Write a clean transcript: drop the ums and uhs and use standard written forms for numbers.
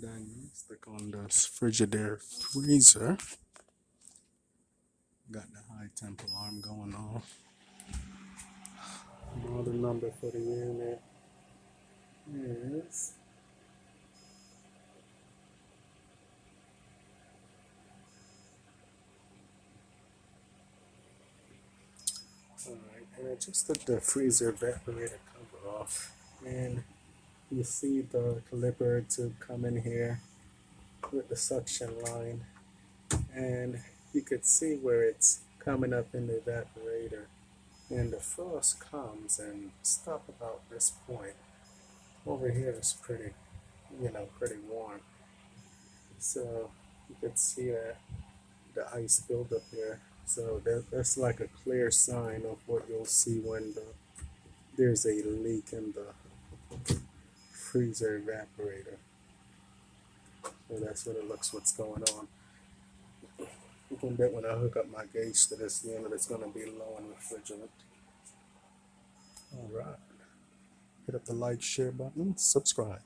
Diagnostic on this Frigidaire freezer. Got the high temp alarm going off. Model number for the unit is alright, and I just took the freezer evaporator cover off, and you see the caliper to come in here with the suction line, and you could see where it's coming up in the evaporator, and the frost comes and stop about this point. Over here is pretty, pretty warm, so you could see that the ice buildup here. So that's like a clear sign of what you'll see when there's a leak in the freezer evaporator. So that's what it looks what's going on. One bit when I hook up my gauge to this unit, it's going to be low in refrigerant. Alright. Hit up the like, share button, subscribe.